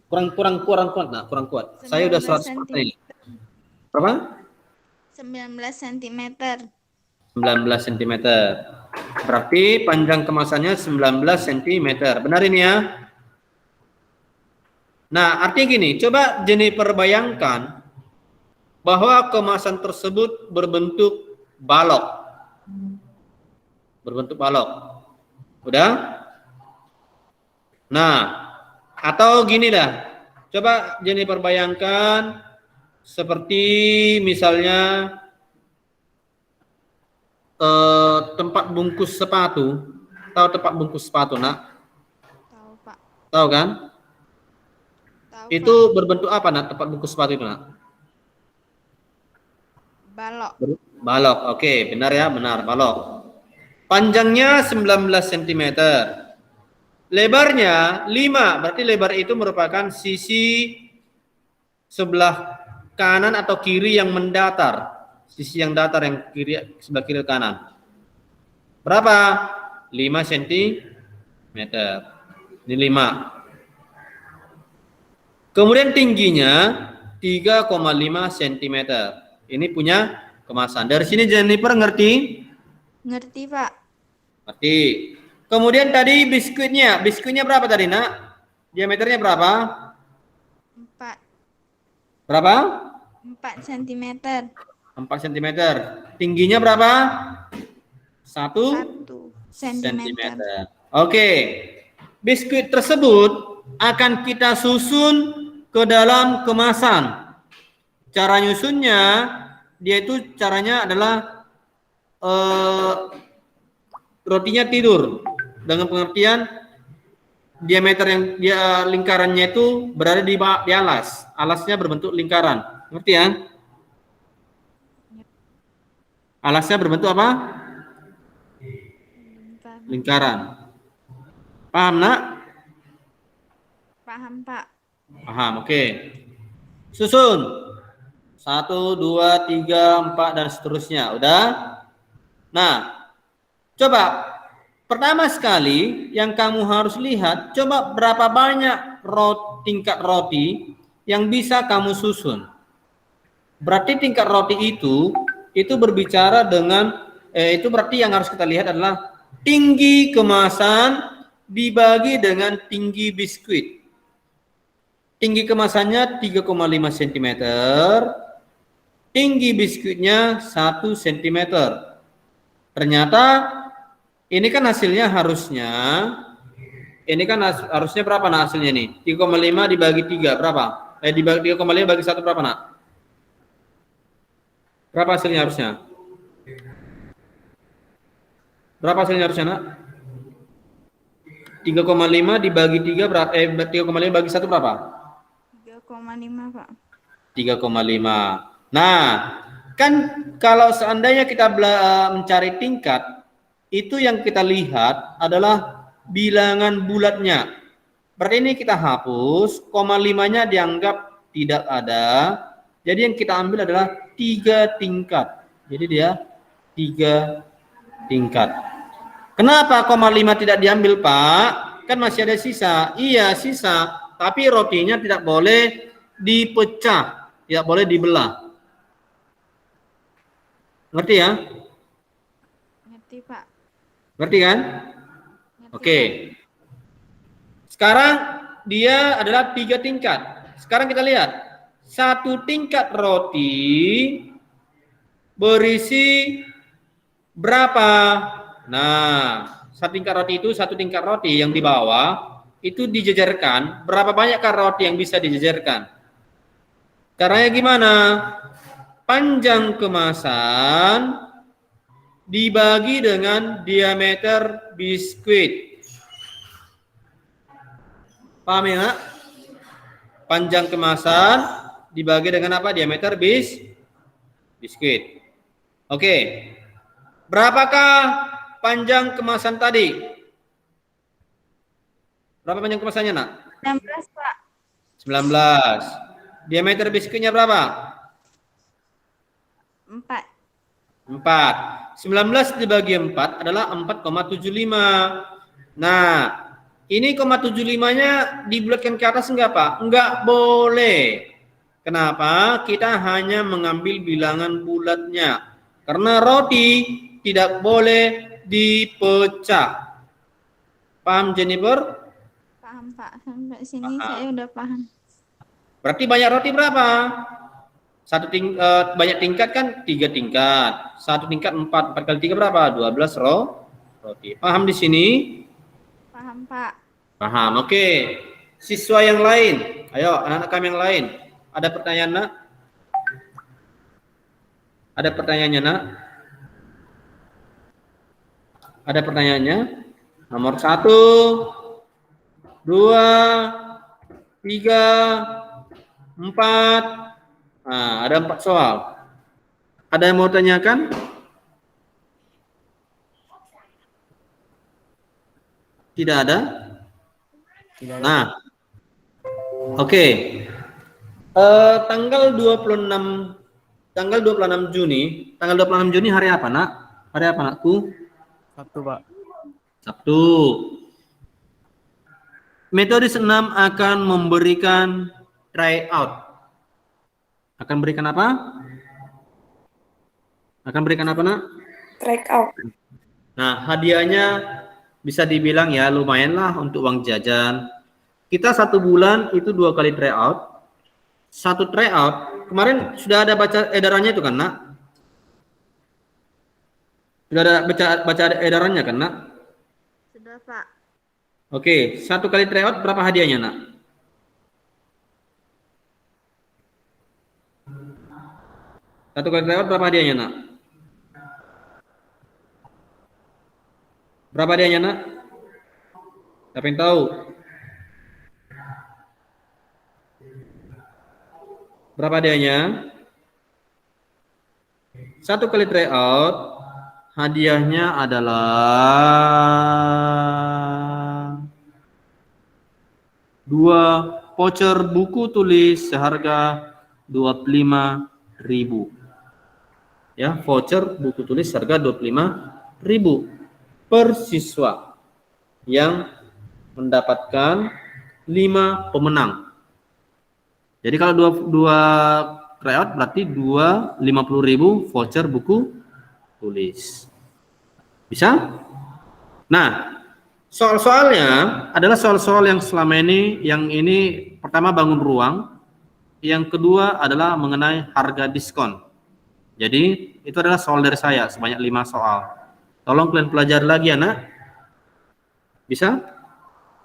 Kurang kuat, Nak, kurang kuat. Saya udah 100% ini. Berapa? 19 cm. 19 cm. Berarti panjang kemasannya 19 cm. Benar ini ya? Nah, artinya gini, coba Jennifer bayangkan bahwa kemasan tersebut berbentuk balok. Berbentuk balok. Udah? Nah, atau gini dah. Coba Jennifer bayangkan seperti misalnya tempat bungkus sepatu. Tahu tempat bungkus sepatu, Nak? Tahu, Pak. Tahu kan? Tahu, Itu Pak. berbentuk apa, Nak? Tempat bungkus sepatu itu, Nak? Balok. Balok. Oke, benar ya, benar, balok. Panjangnya 19 cm. Lebarnya 5, berarti lebar itu merupakan sisi sebelah kanan atau kiri yang mendatar. Sisi yang datar yang kiri, sebelah kiri kanan. Berapa? 5 cm. Ini 5. Kemudian tingginya 3,5 cm. Ini punya kemasan. Dari sini Jennifer ngerti? Ngerti, Pak. Ngerti. Kemudian tadi biskuitnya berapa tadi, Nak? Diameternya berapa? 4 Berapa? 4 cm. 4 cm. Tingginya berapa? 1 cm. Oke. Biskuit tersebut akan kita susun ke dalam kemasan. Cara nyusunnya, dia itu caranya adalah rotinya tidur. Dengan pengertian diameter yang dia lingkarannya itu berada di alas. Alasnya berbentuk lingkaran. Ngerti ya? Alasnya berbentuk apa? Lingkaran. Paham, Nak? Paham, Pak. Paham, oke. Susun. 1, 2, 3, 4 dan seterusnya. Udah? Nah, coba pertama sekali yang kamu harus lihat, coba berapa banyak tingkat roti yang bisa kamu susun. Berarti tingkat roti itu berbicara dengan itu berarti yang harus kita lihat adalah tinggi kemasan dibagi dengan tinggi biskuit. Tinggi kemasannya 3,5 cm, tinggi biskuitnya 1 cm. Ternyata ini kan hasilnya harusnya berapa nak hasilnya nih? 3,5 dibagi 3 berapa? Dibagi 3,5 bagi 1 berapa nak? Berapa hasilnya harusnya? Berapa hasilnya harusnya nak? 3,5 dibagi 3 berapa? 3,5 bagi 1 berapa? 3,5 Pak. 3,5. Nah, kan kalau seandainya kita mencari tingkat, itu yang kita lihat adalah bilangan bulatnya. Berarti ini kita hapus, 0,5-nya dianggap tidak ada. Jadi yang kita ambil adalah 3 tingkat. Jadi dia 3 tingkat. Kenapa 0,5 tidak diambil, Pak? Kan masih ada sisa. Iya, sisa. Tapi rotinya tidak boleh dipecah, tidak boleh dibelah. Ngerti ya? Ngerti Pak. Ngerti kan? Ngerti, Oke. Sekarang dia adalah 3 tingkat. Sekarang kita lihat. 1 tingkat roti berisi berapa? Nah, 1 tingkat roti itu 1 tingkat roti yang di bawah itu dijejerkan. Berapa banyakkah roti yang bisa dijejerkan? Caranya gimana? Panjang kemasan dibagi dengan diameter biskuit. Paham ya? Panjang kemasan dibagi dengan apa? Diameter biskuit. Oke. Berapakah panjang kemasan tadi? Berapa panjang kemasannya, nak? 19 Pak. 19. Diameter biskuitnya berapa? 4. 4. 19 dibagi 4 adalah 4,75. Nah, ini 0,75-nya dibulatkan ke atas enggak, Pak? Enggak boleh. Kenapa? Kita hanya mengambil bilangan bulatnya. Karena roti tidak boleh dipecah. Paham, Jennifer? Paham Pak. Sampai sini saya udah paham. Berarti banyak roti berapa? Banyak tingkat kan 3 tingkat. 1 tingkat 4. 4 kali 3 berapa? 12 roti. Paham di sini? Paham Pak. Paham. Oke. Siswa yang lain. Ayo, anak-anak kami yang lain. Ada pertanyaan, nak? Ada pertanyaannya, nak? Ada pertanyaannya? Nomor 1, 2, 3, 4. Nah, ada 4 soal. Ada yang mau tanyakan? Tidak ada? Nah, oke. Tanggal 26 Juni. Tanggal 26 Juni hari apa, nak? Hari apa, nakku? Sabtu, Pak. Sabtu. Metode senam akan memberikan tryout. Akan berikan apa? Akan berikan apa, nak? Track out. Nah, hadiahnya bisa dibilang ya lumayan lah untuk uang jajan. Kita 1 bulan itu 2 kali tryout. 1 tryout, kemarin sudah ada baca edarannya itu kan, nak? Sudah ada baca edarannya kan, nak? Sudah Pak. Oke, 1 kali tryout berapa hadiahnya, nak? Satu kali tryout berapa hadiahnya, nak? Berapa hadiahnya, nak? Siapa yang tahu? Berapa hadiahnya? 1 kali tryout hadiahnya adalah 2 voucher buku tulis seharga 25.000. ya, voucher buku tulis harga 25.000 per siswa yang mendapatkan 5 pemenang. Jadi kalau dua tryout berarti 50.000 voucher buku tulis. Bisa? Nah, soal-soalnya adalah soal-soal yang selama ini, yang ini pertama bangun ruang, yang kedua adalah mengenai harga diskon. Jadi itu adalah soal dari saya sebanyak 5 soal. Tolong kalian pelajari lagi anak. Bisa?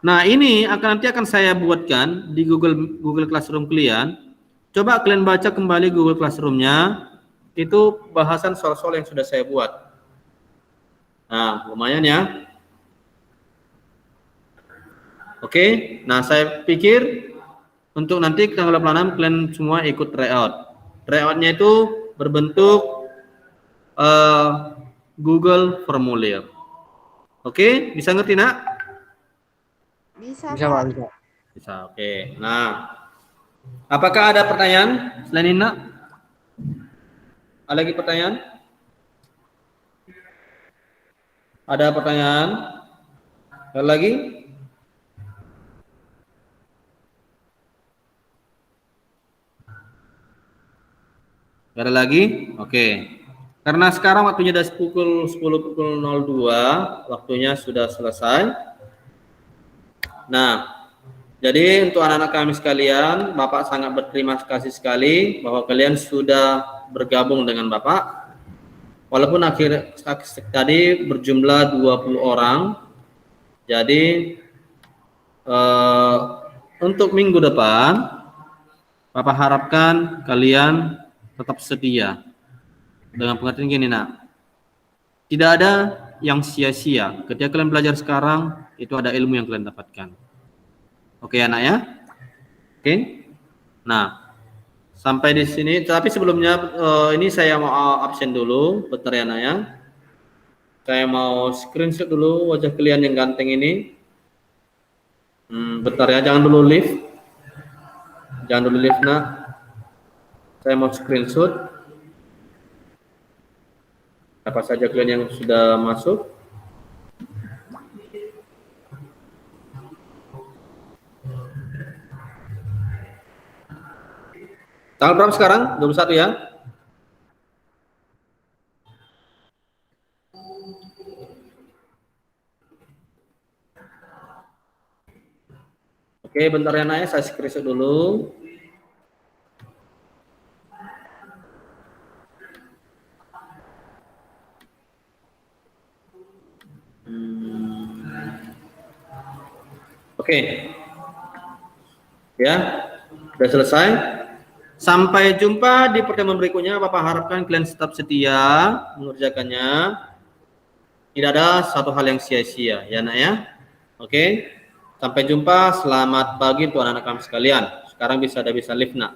Nah, ini nanti akan saya buatkan di Google Classroom kalian. Coba kalian baca kembali Google Classroom-nya. Itu bahasan soal-soal yang sudah saya buat. Nah, lumayan ya. Oke, nah saya pikir untuk nanti tanggal 26 kalian semua ikut tryout. Tryout-nya itu berbentuk Google Formulir. Oke, bisa ngerti nak? Bisa, Bisa, Pak. Pak. Bisa. Bisa, oke. Nah, apakah ada pertanyaan selain ini nak? Ada lagi pertanyaan? Ada pertanyaan? Ada lagi? Gak ada lagi? Oke. Karena sekarang waktunya sudah pukul 10.02, waktunya sudah selesai. Nah, jadi untuk anak-anak kami sekalian, Bapak sangat berterima kasih sekali bahwa kalian sudah bergabung dengan Bapak. Walaupun tadi berjumlah 20 orang. Jadi untuk minggu depan, Bapak harapkan kalian tetap setia. Dengan pengertian gini nak, tidak ada yang sia-sia. Ketika kalian belajar sekarang, itu ada ilmu yang kalian dapatkan. Oke anak ya? Oke. Nah, sampai di sini. Tapi sebelumnya ini saya mau absen dulu, bentar ya anak ya. Saya mau screenshot dulu wajah kalian yang ganteng ini. Bentar ya, jangan dulu live. Jangan dulu live nak. Saya mau screenshot. Apa saja kalian yang sudah masuk? Tanggal berapa sekarang? 21 ya? Oke, bentar ya Naya, saya screenshot dulu. Oke. Ya, sudah selesai. Sampai jumpa di pertemuan berikutnya. Bapak harapkan kalian tetap setia mengerjakannya. Tidak ada satu hal yang sia-sia, ya nak ya. Oke. Sampai jumpa. Selamat pagi untuk anak-anak kami sekalian. Sekarang bisa live nak.